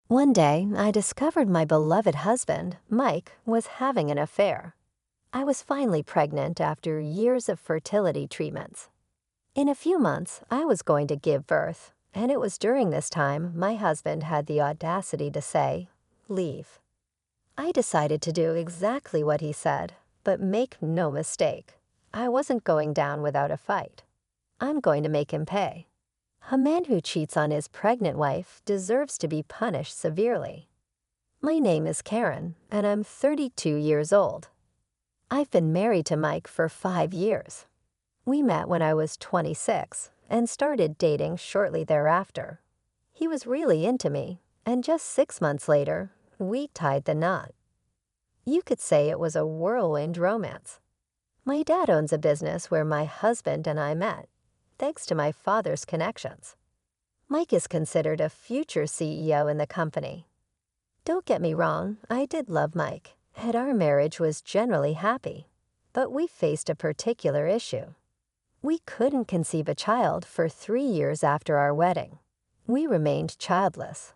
One day, I discovered my beloved husband, Mike, was having an affair. I was finally pregnant after years of fertility treatments. In a few months, I was going to give birth, and it was during this time my husband had the audacity to say, "Leave." I decided to do exactly what he said, but make no mistake. I wasn't going down without a fight. I'm going to make him pay. A man who cheats on his pregnant wife deserves to be punished severely. My name is Karen, and I'm 32 years old. I've been married to Mike for 5 years. We met when I was 26 and started dating shortly thereafter. He was really into me, and just 6 months later, we tied the knot. You could say it was a whirlwind romance. My dad owns a business where my husband and I met, thanks to my father's connections. Mike is considered a future CEO in the company. Don't get me wrong, I did love Mike, and our marriage was generally happy. But we faced a particular issue. We couldn't conceive a child for 3 years after our wedding. We remained childless.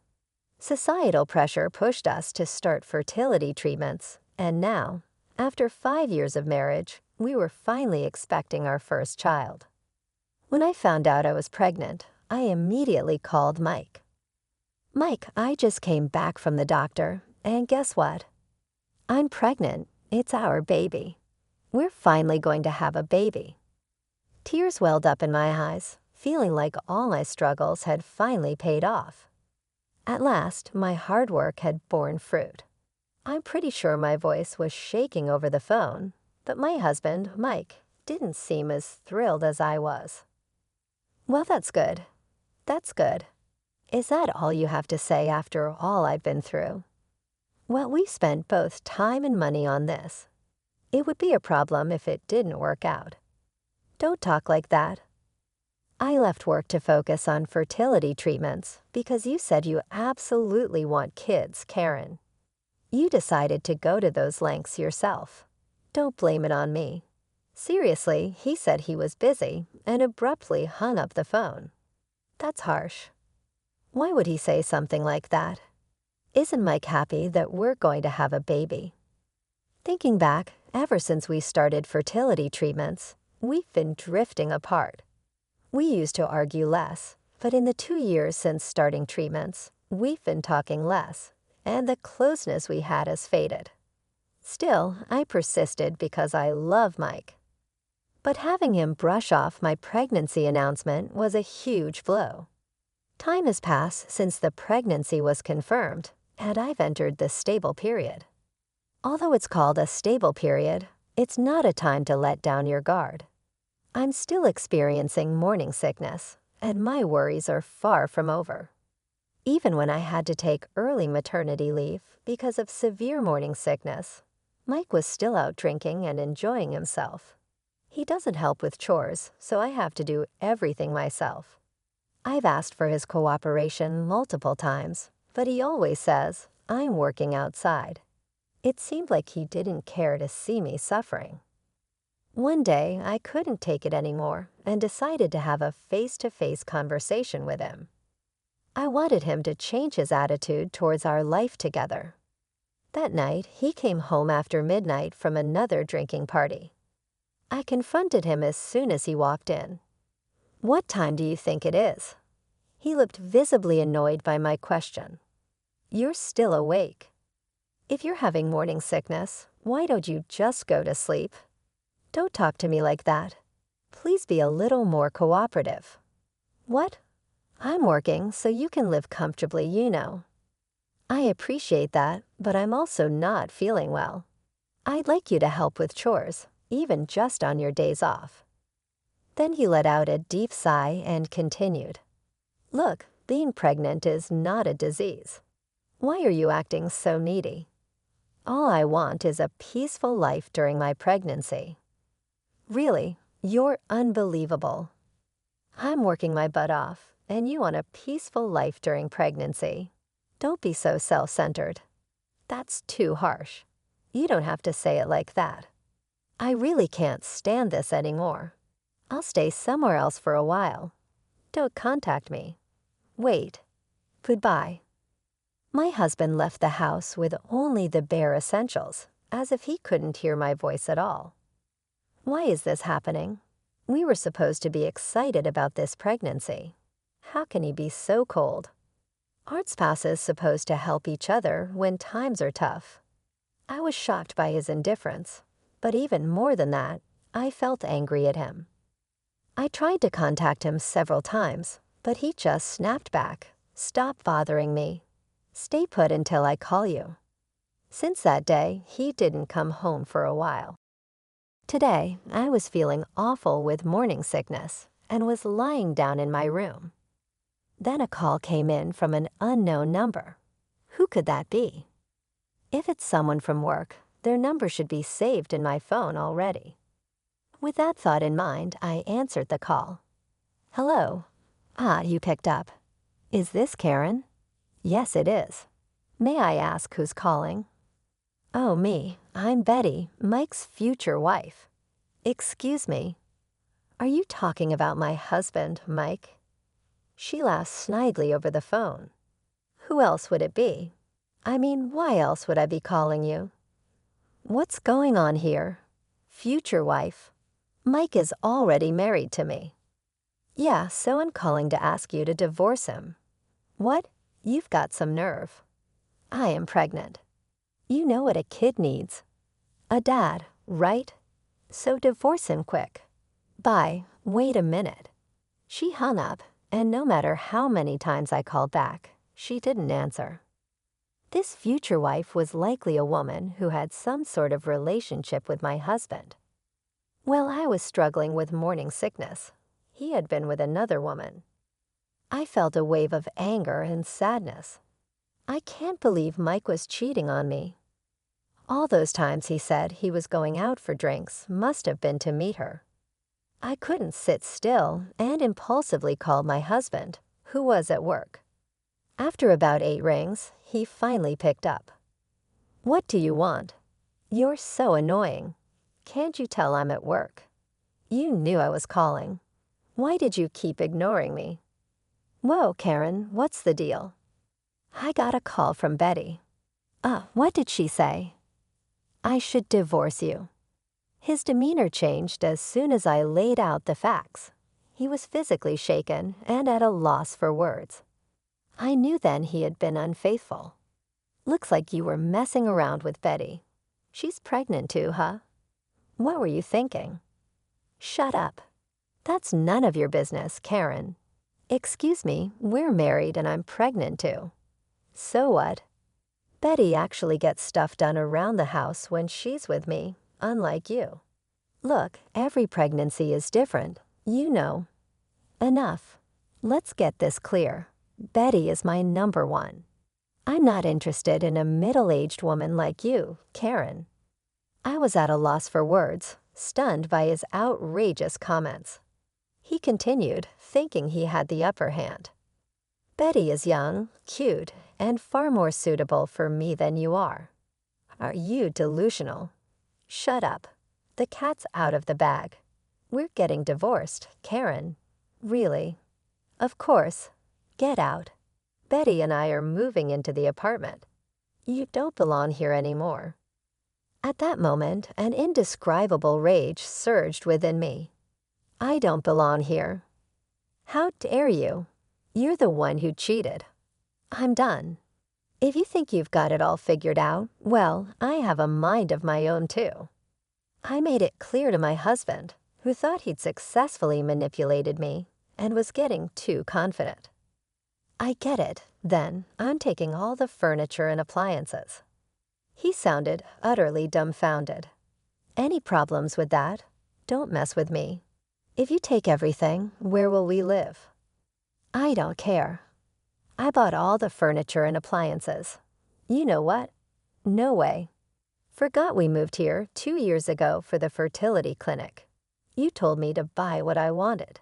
Societal pressure pushed us to start fertility treatments, and now, after 5 years of marriage, we were finally expecting our first child. When I found out I was pregnant, I immediately called Mike. "Mike, I just came back from the doctor, and guess what? I'm pregnant. It's our baby. We're finally going to have a baby." Tears welled up in my eyes, feeling like all my struggles had finally paid off. At last, my hard work had borne fruit. I'm pretty sure my voice was shaking over the phone, but my husband, Mike, didn't seem as thrilled as I was. "Well, that's good. That's good. Is that all you have to say after all I've been through?" "Well, we spent both time and money on this. It would be a problem if it didn't work out." "Don't talk like that. I left work to focus on fertility treatments because you said you absolutely want kids, Karen. You decided to go to those lengths yourself. Don't blame it on me." Seriously, he said he was busy and abruptly hung up the phone. That's harsh. Why would he say something like that? Isn't Mike happy that we're going to have a baby? Thinking back, ever since we started fertility treatments, we've been drifting apart. We used to argue less, but in the 2 years since starting treatments, we've been talking less, and the closeness we had has faded. Still, I persisted because I love Mike. But having him brush off my pregnancy announcement was a huge blow. Time has passed since the pregnancy was confirmed, and I've entered the stable period. Although it's called a stable period, it's not a time to let down your guard. I'm still experiencing morning sickness, and my worries are far from over. Even when I had to take early maternity leave because of severe morning sickness, Mike was still out drinking and enjoying himself. He doesn't help with chores, so I have to do everything myself. I've asked for his cooperation multiple times, but he always says, "I'm working outside." It seemed like he didn't care to see me suffering. One day, I couldn't take it anymore and decided to have a face-to-face conversation with him. I wanted him to change his attitude towards our life together. That night, he came home after midnight from another drinking party. I confronted him as soon as he walked in. "What time do you think it is?" He looked visibly annoyed by my question. "You're still awake. If you're having morning sickness, why don't you just go to sleep? Don't talk to me like that. Please be a little more cooperative." "What? I'm working so you can live comfortably, you know." "I appreciate that, but I'm also not feeling well. I'd like you to help with chores, even just on your days off." Then he let out a deep sigh and continued. "Look, being pregnant is not a disease. Why are you acting so needy? All I want is a peaceful life during my pregnancy. Really, you're unbelievable. I'm working my butt off, and you want a peaceful life during pregnancy. Don't be so self-centered. That's too harsh. You don't have to say it like that. I really can't stand this anymore. I'll stay somewhere else for a while. Don't contact me. Wait. Goodbye." My husband left the house with only the bare essentials, as if he couldn't hear my voice at all. Why is this happening? We were supposed to be excited about this pregnancy. How can he be so cold? Aren't spouses supposed to help each other when times are tough? I was shocked by his indifference, but even more than that, I felt angry at him. I tried to contact him several times, but he just snapped back, "Stop bothering me. Stay put until I call you." Since that day, he didn't come home for a while. Today, I was feeling awful with morning sickness and was lying down in my room. Then a call came in from an unknown number. Who could that be? If it's someone from work, their number should be saved in my phone already. With that thought in mind, I answered the call. "Hello." "Ah, you picked up. Is this Karen?" "Yes, it is. May I ask who's calling?" "Oh, me. I'm Betty, Mike's future wife." "Excuse me. Are you talking about my husband, Mike?" She laughed snidely over the phone. "Who else would it be? I mean, why else would I be calling you?" "What's going on here? Future wife. Mike is already married to me." "Yeah, so I'm calling to ask you to divorce him." "What? You've got some nerve." "I am pregnant. You know what a kid needs. A dad, right? So divorce him quick." "Bye. Wait a minute." She hung up, and no matter how many times I called back, she didn't answer. This future wife was likely a woman who had some sort of relationship with my husband. While I was struggling with morning sickness, he had been with another woman. I felt a wave of anger and sadness. I can't believe Mike was cheating on me. All those times he said he was going out for drinks must have been to meet her. I couldn't sit still and impulsively called my husband, who was at work. After about 8 rings, he finally picked up. "What do you want? You're so annoying. Can't you tell I'm at work? You knew I was calling. Why did you keep ignoring me?" "Whoa, Karen, what's the deal?" "I got a call from Betty." What did she say?" "I should divorce you." His demeanor changed as soon as I laid out the facts. He was physically shaken and at a loss for words. I knew then he had been unfaithful. "Looks like you were messing around with Betty. She's pregnant too, huh? What were you thinking?" "Shut up. That's none of your business, Karen." "Excuse me, we're married and I'm pregnant too." "So what? Betty actually gets stuff done around the house when she's with me, unlike you. Look, every pregnancy is different, you know." "Enough. Let's get this clear. Betty is my number one. I'm not interested in a middle-aged woman like you, Karen." I was at a loss for words, stunned by his outrageous comments. He continued, thinking he had the upper hand. "Betty is young, cute, and far more suitable for me than you are." "Are you delusional?" "Shut up. The cat's out of the bag. We're getting divorced, Karen." "Really?" "Of course. Get out. Betty and I are moving into the apartment. You don't belong here anymore." At that moment, an indescribable rage surged within me. "I don't belong here. How dare you? You're the one who cheated. I'm done. If you think you've got it all figured out, well, I have a mind of my own too." I made it clear to my husband, who thought he'd successfully manipulated me and was getting too confident. "I get it, then. I'm taking all the furniture and appliances." He sounded utterly dumbfounded. "Any problems with that? Don't mess with me. If you take everything, where will we live?" "I don't care. I bought all the furniture and appliances. You know what? No way. Forgot we moved here 2 years ago for the fertility clinic. You told me to buy what I wanted.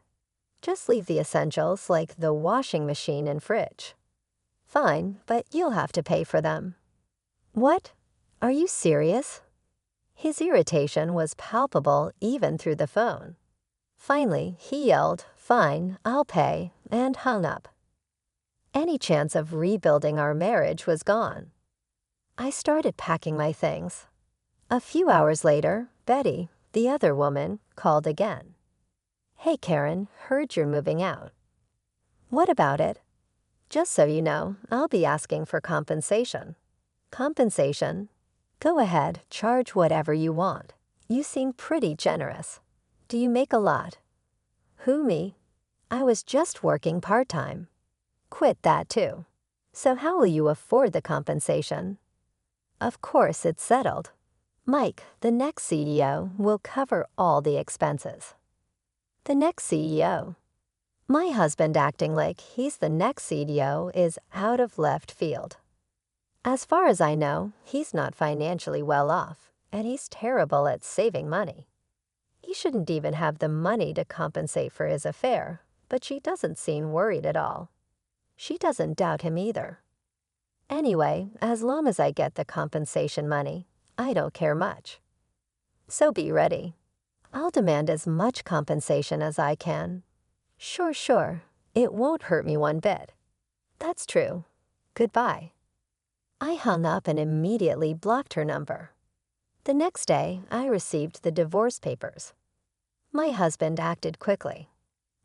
Just leave the essentials like the washing machine and fridge." "Fine, but you'll have to pay for them." "What? Are you serious?" His irritation was palpable even through the phone. Finally, he yelled, "Fine, I'll pay," and hung up. Any chance of rebuilding our marriage was gone. I started packing my things. A few hours later, Betty, the other woman, called again. "Hey Karen, heard you're moving out." "What about it?" "Just so you know, I'll be asking for compensation." "Compensation?" "Go ahead, charge whatever you want. You seem pretty generous. Do you make a lot?" "Who, me?" "I was just working part-time." "Quit that too. So how will you afford the compensation?" "Of course it's settled. Mike, the next CEO, will cover all the expenses." "The next CEO?" My husband acting like he's the next CEO is out of left field. As far as I know, he's not financially well off, and he's terrible at saving money. He shouldn't even have the money to compensate for his affair, but she doesn't seem worried at all. She doesn't doubt him either. Anyway, as long as I get the compensation money, I don't care much. So be ready. I'll demand as much compensation as I can. Sure. It won't hurt me one bit." "That's true. Goodbye." I hung up and immediately blocked her number. The next day, I received the divorce papers. My husband acted quickly.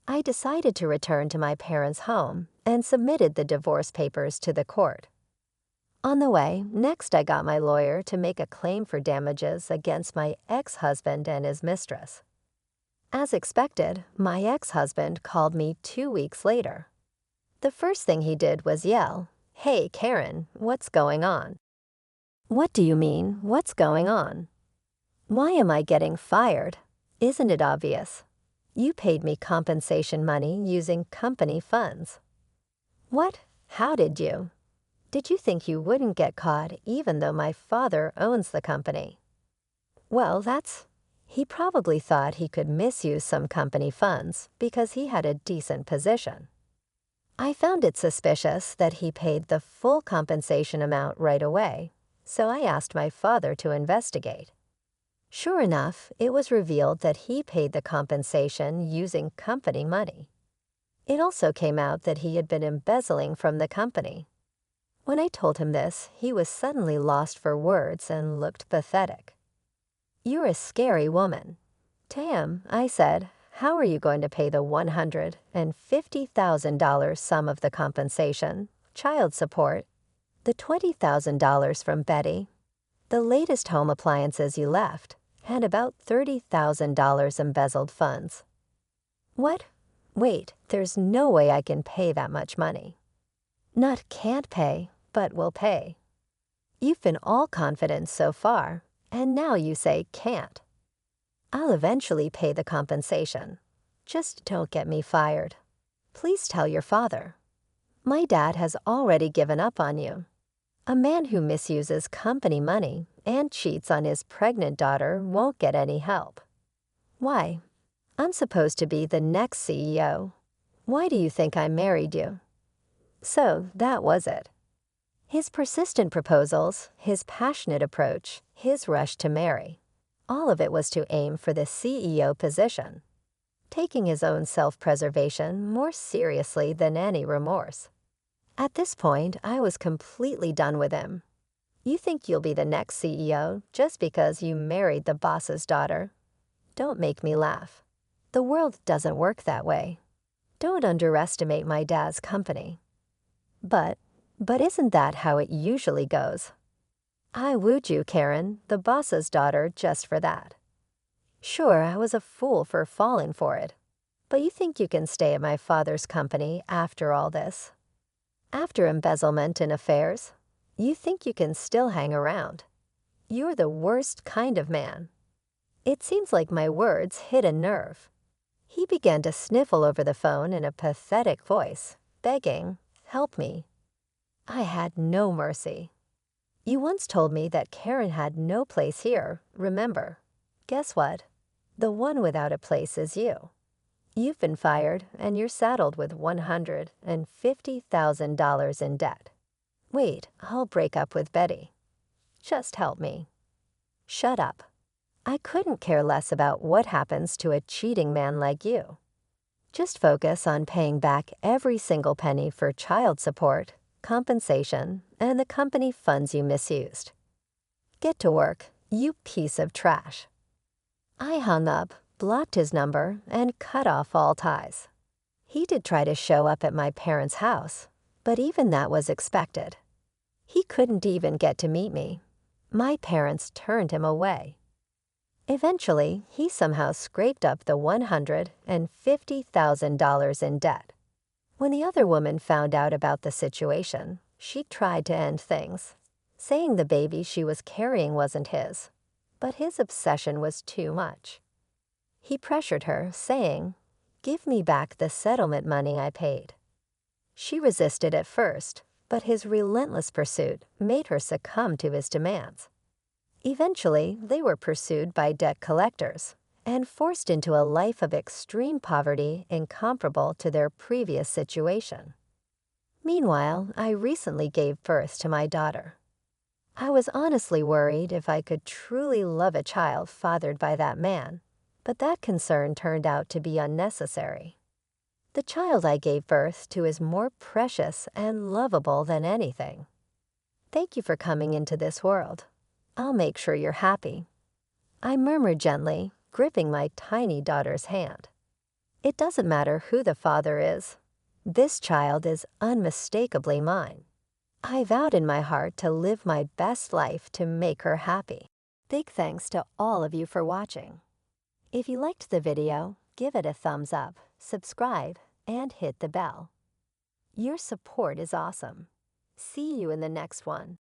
I decided to return to my parents' home and submitted the divorce papers to the court. On the way, next I got my lawyer to make a claim for damages against my ex-husband and his mistress. As expected, my ex-husband called me 2 weeks later. The first thing he did was yell, "Hey, Karen, what's going on?" "What do you mean, what's going on?" "Why am I getting fired? Isn't it obvious? You paid me compensation money using company funds." "What? How did you? Did you think you wouldn't get caught even though my father owns the company?" "Well, he probably thought he could misuse some company funds because he had a decent position. I found it suspicious that he paid the full compensation amount right away, so I asked my father to investigate. Sure enough, it was revealed that he paid the compensation using company money. It also came out that he had been embezzling from the company. When I told him this, he was suddenly lost for words and looked pathetic. "You're a scary woman." To him, I said, "How are you going to pay the $150,000 sum of the compensation, child support, the $20,000 from Betty, the latest home appliances you left, and about $30,000 embezzled funds?" "What? Wait, there's no way I can pay that much money." "Not can't pay, but will pay." "You've been all confidence so far, and now you say can't." "I'll eventually pay the compensation. Just don't get me fired. Please tell your father. My dad has already given up on you. A man who misuses company money and cheats on his pregnant daughter won't get any help." "Why? I'm supposed to be the next CEO. Why do you think I married you?" So that was it. His persistent proposals, his passionate approach, his rush to marry. All of it was to aim for the CEO position, taking his own self-preservation more seriously than any remorse. At this point, I was completely done with him. You think you'll be the next CEO just because you married the boss's daughter? Don't make me laugh. The world doesn't work that way. Don't underestimate my dad's company. But isn't that how it usually goes? I wooed you, Karen, the boss's daughter, just for that. Sure, I was a fool for falling for it. But you think you can stay at my father's company after all this? After embezzlement and affairs, you think you can still hang around? You're the worst kind of man." It seems like my words hit a nerve. He began to sniffle over the phone in a pathetic voice, begging, "Help me." I had no mercy. "You once told me that Karen had no place here, remember? Guess what? The one without a place is you. You've been fired, and you're saddled with $150,000 in debt. Wait, I'll break up with Betty. Just help me." Shut up. I couldn't care less about what happens to a cheating man like you. Just focus on paying back every single penny for child support, compensation, and the company funds you misused. Get to work, you piece of trash. I hung up, blocked his number, and cut off all ties. He did try to show up at my parents' house, but even that was expected. He couldn't even get to meet me. My parents turned him away. Eventually, he somehow scraped up the $150,000 in debt. When the other woman found out about the situation, she tried to end things, saying the baby she was carrying wasn't his, but his obsession was too much. He pressured her, saying, "Give me back the settlement money I paid." She resisted at first, but his relentless pursuit made her succumb to his demands. Eventually, they were pursued by debt collectors and forced into a life of extreme poverty incomparable to their previous situation. Meanwhile, I recently gave birth to my daughter. I was honestly worried if I could truly love a child fathered by that man, but that concern turned out to be unnecessary. The child I gave birth to is more precious and lovable than anything. Thank you for coming into this world. I'll make sure you're happy. I murmured gently, gripping my tiny daughter's hand. It doesn't matter who the father is. This child is unmistakably mine. I vowed in my heart to live my best life to make her happy. Big thanks to all of you for watching. If you liked the video, give it a thumbs up, subscribe, and hit the bell. Your support is awesome. See you in the next one.